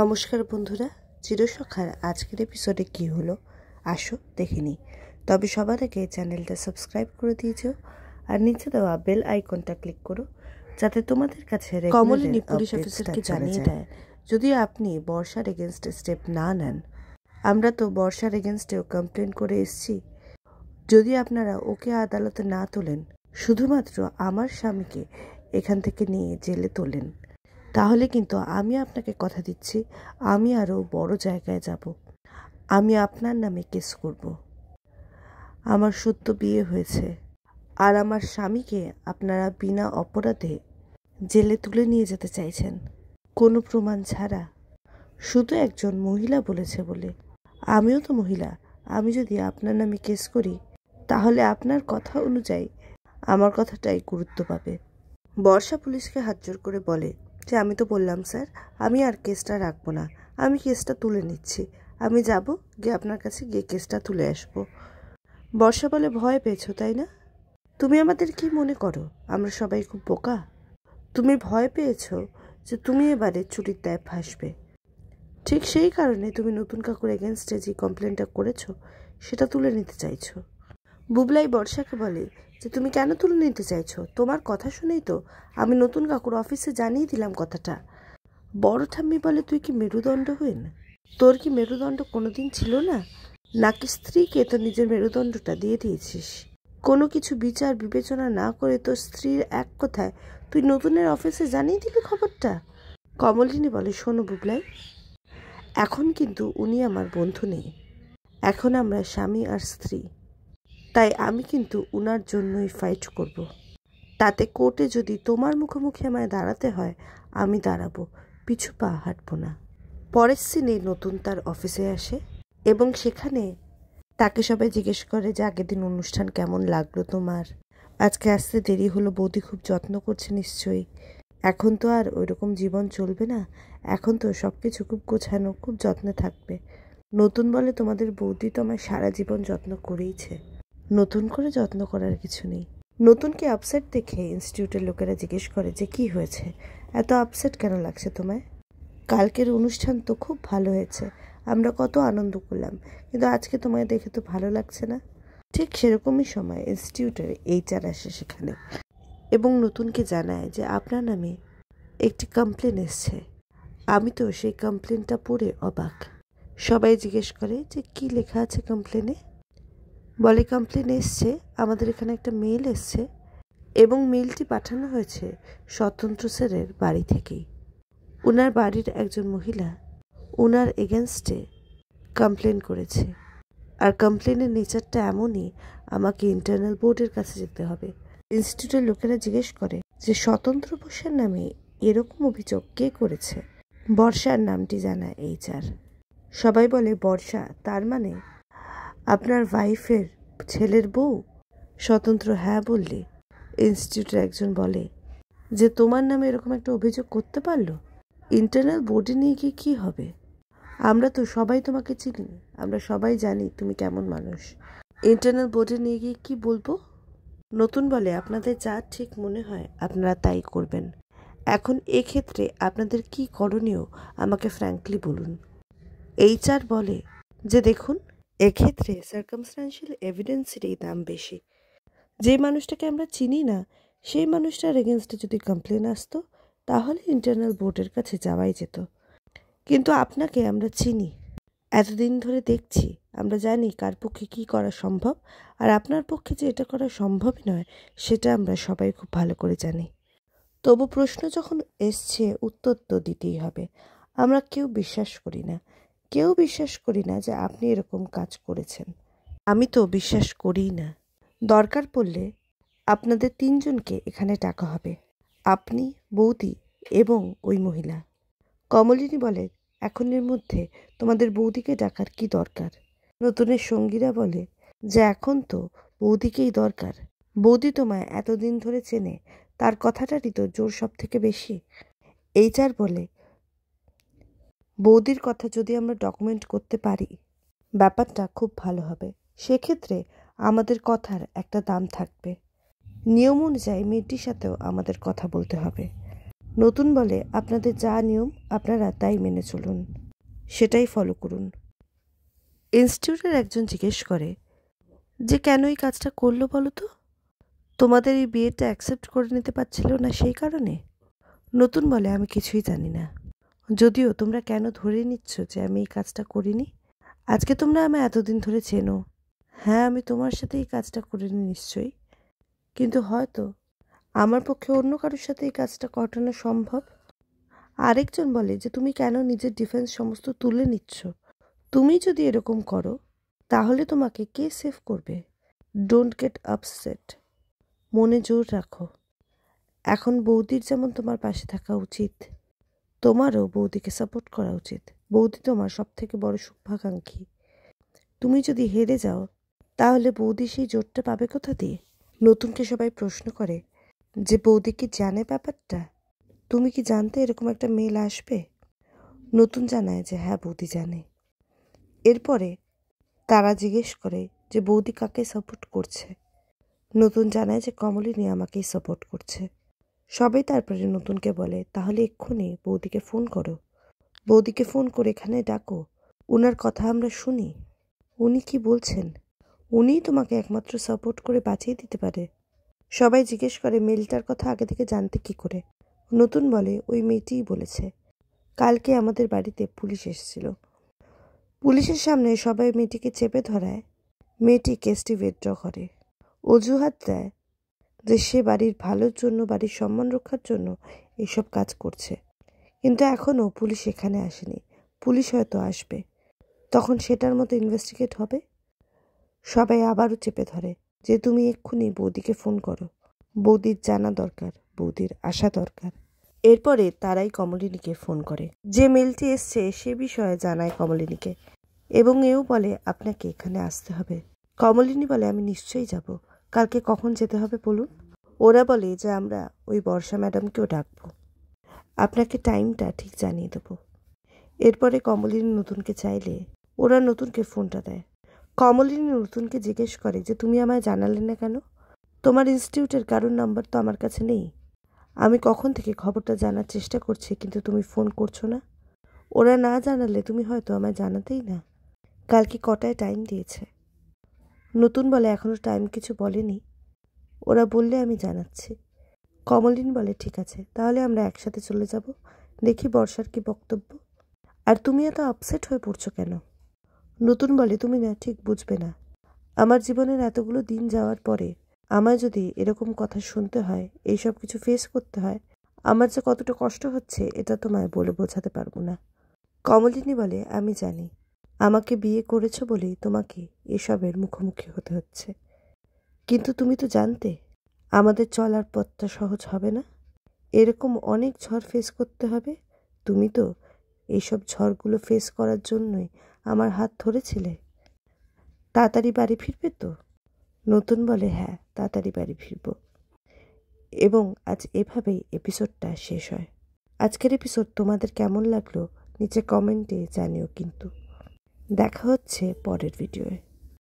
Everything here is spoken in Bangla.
নমস্কার বন্ধুরা, চিরসখার আজকের এপিসোডে কি হলো আসো দেখে নিই। তবে সবার আগে চ্যানেলটা সাবস্ক্রাইব করে দিয়েছো আর নিচে দেওয়া বেল আইকনটা ক্লিক করো যাতে তোমাদের কাছে কমলিনী পুলিশ অফিসারকে জানিয়ে দেয় যদি আপনি বর্ষার এগেনস্টে স্টেপ না নেন। আমরা তো বর্ষার এগেনস্টেও কমপ্লেন করে এসেছি। যদি আপনারা ওকে আদালতে না তোলেন, শুধুমাত্র আমার স্বামীকে এখান থেকে নিয়ে জেলে তোলেন, তাহলে কিন্তু আমি আপনাকে কথা দিচ্ছি আমি আরও বড় জায়গায় যাব। আমি আপনার নামে কেস করব। আমার সদ্য বিয়ে হয়েছে আর আমার স্বামীকে আপনারা বিনা অপরাধে জেলে তুলে নিয়ে যেতে চাইছেন, কোনো প্রমাণ ছাড়া, শুধু একজন মহিলা বলেছে বলে। আমিও তো মহিলা, আমি যদি আপনার নামে কেস করি তাহলে আপনার কথা অনুযায়ী আমার কথাটাই গুরুত্ব পাবে। বর্ষা পুলিশকে হাতজোড় করে বলে যে আমি তো বললাম স্যার, আমি আর কেসটা রাখবো না, আমি কেসটা তুলে নিচ্ছি, আমি যাব গিয়ে আপনার কাছে গিয়ে কেসটা তুলে আসবো। বর্ষা বলে ভয় পেয়েছো তাই না? তুমি আমাদের কি মনে করো আমরা সবাই খুব বোকা? তুমি ভয় পেয়েছো যে তুমি এবারে চুরির দায়ে ফাঁসবে। ঠিক সেই কারণে তুমি নতুন কাকুর এগেনস্টে যে কমপ্লেনটা করেছো সেটা তুলে নিতে চাইছো। বুবলাই বর্ষাকে বলে যে তুমি কেন তুলে নিতে চাইছো? তোমার কথা শুনেই তো আমি নতুন কাকুর অফিসে জানিয়ে দিলাম কথাটা। বড় ঠাম্মি বলে তুই কি মেরুদণ্ডহীন? তোর কি মেরুদণ্ড কোনোদিন ছিল না, নাকি স্ত্রীকে তো নিজের মেরুদণ্ডটা দিয়ে দিয়েছিস? কোনো কিছু বিচার বিবেচনা না করে তোর স্ত্রীর এক কথায় তুই নতুনের অফিসে জানিয়ে দিবি খবরটা? কমলিনী বলে শোনো বুবলাই, এখন কিন্তু উনি আমার বন্ধু নেই, এখন আমরা স্বামী আর স্ত্রী, তাই আমি কিন্তু উনার জন্যই ফাইট করব। তাতে কোর্টে যদি তোমার মুখোমুখি আমায় দাঁড়াতে হয় আমি দাঁড়াবো, পিছু পা হাঁটবো না। পরের সিনে নতুন তার অফিসে আসে এবং সেখানে তাকে সবাই জিজ্ঞেস করে যে আগের দিন অনুষ্ঠান কেমন লাগলো তোমার, আজকে আসতে দেরি হলো, বৌদি খুব যত্ন করছে নিশ্চয়ই। এখন তো আর ওইরকম জীবন চলবে না, এখন তো সব কিছু খুব গোছানো, খুব যত্নে থাকবে। নতুন বলে তোমাদের বৌদি তো আমার সারা জীবন যত্ন করেইছে, নতুন করে যত্ন করার কিছু নেই। নতুনকে আপসেট দেখে ইনস্টিটিউটের লোকেরা জিজ্ঞেস করে যে কি হয়েছে, এত আপসেট কেন লাগছে তোমায়? কালকের অনুষ্ঠান তো খুব ভালো হয়েছে, আমরা কত আনন্দ করলাম, কিন্তু আজকে তোমায় দেখে তো ভালো লাগছে না। ঠিক সেরকমই সময় ইনস্টিটিউটের HR আসে সেখানে এবং নতুনকে জানায় যে আপনার নামে একটি কমপ্লেন এসছে। আমি তো সেই কমপ্লেনটা পড়ে অবাক। সবাই জিজ্ঞেস করে যে কি লেখা আছে কমপ্লেনে। বলে কমপ্লেন এসছে, আমাদের এখানে একটা মেল এসছে এবং মেলটি পাঠানো হয়েছে স্বতন্ত্র স্যারের বাড়ি থেকেই। ওনার বাড়ির একজন মহিলা ওনার এগেনস্টে কমপ্লেন করেছে, আর কমপ্লেনের নেচারটা এমনই আমাকে ইন্টারনাল বোর্ডের কাছে যেতে হবে। ইনস্টিটিউটের লোকেরা জিজ্ঞেস করে যে স্বতন্ত্র বর্ষার নামে এরকম অভিযোগ কে করেছে। বর্ষার নামটি জানায় HR। সবাই বলে বর্ষা, তার মানে আপনার ওয়াইফের ছেলের বউ? স্বতন্ত্র হ্যাঁ বললে ইনস্টিটিউটের একজন বলে যে তোমার নামে এরকম একটা অভিযোগ করতে পারলো, ইন্টারনাল বোর্ডে নিয়ে গিয়ে কী হবে? আমরা তো সবাই তোমাকে চিনি, আমরা সবাই জানি তুমি কেমন মানুষ, ইন্টারনাল বোর্ডে নিয়ে গিয়ে কী বলবো? নতুন বলে আপনাদের যা ঠিক মনে হয় আপনারা তাই করবেন, এখন এক্ষেত্রে আপনাদের কি করণীয় আমাকে ফ্র্যাঙ্কলি বলুন। HR বলে যে দেখুন, এক্ষেত্রে সার্কামস্ট্যান্সিয়াল এভিডেন্সেরই দাম বেশি। যে মানুষটাকে আমরা চিনি না সেই মানুষটার এগেনস্টে যদি কমপ্লেন আসতো তাহলে ইন্টারনাল বোর্ডের কাছে যাওয়াই যেত, কিন্তু আপনাকে আমরা চিনি, এতদিন ধরে দেখছি, আমরা জানি কার পক্ষে কী করা সম্ভব আর আপনার পক্ষে যে এটা করা সম্ভবই নয় সেটা আমরা সবাই খুব ভালো করে জানি। তবু প্রশ্ন যখন এসছে উত্তর তো দিতেই হবে। আমরা কেউ বিশ্বাস করি না যে আপনি এরকম কাজ করেছেন। আমি তো বিশ্বাস করিই না। দরকার পড়লে আপনাদের 3 জনকে এখানে ডাকা হবে, আপনি, বৌদি এবং ওই মহিলা। কমলিনী বলে এখনের মধ্যে তোমাদের বৌদিকে ডাকার কি দরকার? নতুনের সঙ্গীরা বলে যে এখন তো বৌদিকেই দরকার, বৌদি তোমায় এতদিন ধরে চেনে, তার কথাটারই তো জোর সব থেকে বেশি। HR বলে বৌদির কথা যদি আমরা ডকুমেন্ট করতে পারি ব্যাপারটা খুব ভালো হবে, সেক্ষেত্রে আমাদের কথার একটা দাম থাকবে। নিয়ম অনুযায়ী মেয়েটির সাথেও আমাদের কথা বলতে হবে। নতুন বলে, আপনাদের যা নিয়ম আপনারা তাই মেনে চলুন, সেটাই ফলো করুন। ইনস্টিটিউটের একজন জিজ্ঞেস করে যে কেন এই কাজটা করলো বলো তো? তোমাদের এই বিয়েটা অ্যাকসেপ্ট করে নিতে পারছিল না সেই কারণে? নতুন বলে, আমি কিছুই জানি না। যদিও তোমরা কেন ধরে নিচ্ছ যে আমি এই কাজটা করিনি? আজকে তোমরা আমায় এতদিন ধরে চেনো। হ্যাঁ, আমি তোমার সাথে এই কাজটা করিনি নিশ্চয়ই, কিন্তু হয়তো আমার পক্ষে অন্য কারোর সাথে এই কাজটা ঘটানো সম্ভব। আরেকজন বলে যে তুমি কেন নিজের ডিফেন্স সমস্ত তুলে নিচ্ছ? তুমি যদি এরকম করো তাহলে তোমাকে কে সেভ করবে? ডোন্ট গেট আপসেট, মনে জোর রাখো। এখন বৌদির যেমন তোমার পাশে থাকা উচিত, তোমারও বৌদিকে সাপোর্ট করা উচিত। বৌদি তোমার সব থেকে বড় শুভাকাঙ্ক্ষী। তুমি যদি হেরে যাও তাহলে বৌদি সেই জোরটা পাবে কোথা দিয়ে? নতুনকে সবাই প্রশ্ন করে যে বৌদি কি জানে ব্যাপারটা? তুমি কি জানতে এরকম একটা মেল আসবে? নতুন জানায় যে হ্যাঁ, বৌদি জানে। এরপরে তারা জিজ্ঞেস করে যে বৌদি কাকে সাপোর্ট করছে। নতুন জানায় যে কমলিনী আমাকেই সাপোর্ট করছে। সবাই তারপরে নতুনকে বলে, তাহলে এক্ষুনি বৌদিকে ফোন করো, বৌদিকে ফোন করে এখানে ডাকো, ওনার কথা আমরা শুনি। উনি কি বলছেন? উনিই তোমাকে একমাত্র সাপোর্ট করে বাঁচিয়ে দিতে পারে। সবাই জিজ্ঞেস করে মেলটার কথা আগে থেকে জানতে কি করে? নতুন বলে, ওই মেয়েটিই বলেছে। কালকে আমাদের বাড়িতে পুলিশ এসেছিল। পুলিশের সামনে সবাই মেয়েটিকে চেপে ধরায়। মেয়েটি কেসটি উইথড্র করে, অজুহাত দেয় যে সে বাড়ির ভালোর জন্য, বাড়ির সম্মান রক্ষার জন্য এইসব কাজ করছে। কিন্তু এখনও পুলিশ এখানে আসেনি। পুলিশ হয়তো আসবে, তখন সেটার মতো ইনভেস্টিগেট হবে। সবাই আবারও চেপে ধরে যে তুমি এক্ষুনি বৌদিকে ফোন করো, বৌদির জানা দরকার, বৌদির আসা দরকার। এরপরে তারাই কমলিনীকে ফোন করে। যে মেলটি এসছে সে বিষয়ে জানায় কমলিনীকে এবং এও বলে আপনাকে এখানে আসতে হবে। কমলিনী বলে, আমি নিশ্চয়ই যাব। কালকে কখন যেতে হবে বলুন? ওরা বলে যে আমরা ওই বর্ষা ম্যাডামকেও ডাকবো, আপনাকে টাইমটা ঠিক জানিয়ে দেবো। এরপরে কমলিনী নতুনকে চাইলে ওরা নতুনকে ফোনটা দেয়। কমলিনী নতুনকে জিজ্ঞেস করে যে তুমি আমায় জানালে না কেন? তোমার ইনস্টিটিউটের কারোর নাম্বার তো আমার কাছে নেই। আমি কখন থেকে খবরটা জানার চেষ্টা করছি, কিন্তু তুমি ফোন করছো না। ওরা না জানালে তুমি হয়তো আমায় জানাতেই না। কালকে কটায় টাইম দিয়েছে? নতুন বলে, এখনও টাইম কিছু বলেনি, ওরা বললে আমি জানাচ্ছি। কমলিনী বলে, ঠিক আছে, তাহলে আমরা একসাথে চলে যাব, দেখি বর্ষার কি বক্তব্য। আর তুমি এত আপসেট হয়ে পড়ছো কেন? নতুন বলে, তুমি না ঠিক বুঝবে না। আমার জীবনের এতগুলো দিন যাওয়ার পরে আমায় যদি এরকম কথা শুনতে হয়, এইসব কিছু ফেস করতে হয়, আমার যে কতটা কষ্ট হচ্ছে এটা তোমায় বলে বোঝাতে পারবো না। কমলিনী বলে, আমি জানি, আমাকে বিয়ে করেছো বলেই তোমাকে এসবের মুখোমুখি হতে হচ্ছে, কিন্তু তুমি তো জানতে আমাদের চলার পথটা সহজ হবে না। এরকম অনেক ঝড় ফেস করতে হবে। তুমি তো এইসব ঝড়গুলো ফেস করার জন্যই আমার হাত ধরেছিলে। তাড়াতাড়ি বাড়ি ফিরবে তো? নতুন বলে, হ্যাঁ, তাড়াতাড়ি বাড়ি ফিরব। এবং আজ এভাবেই এপিসোডটা শেষ হয়। আজকের এপিসোড তোমাদের কেমন লাগলো নিচে কমেন্টে জানিও কিন্তু। দেখা হচ্ছে পরের ভিডিওয়ে।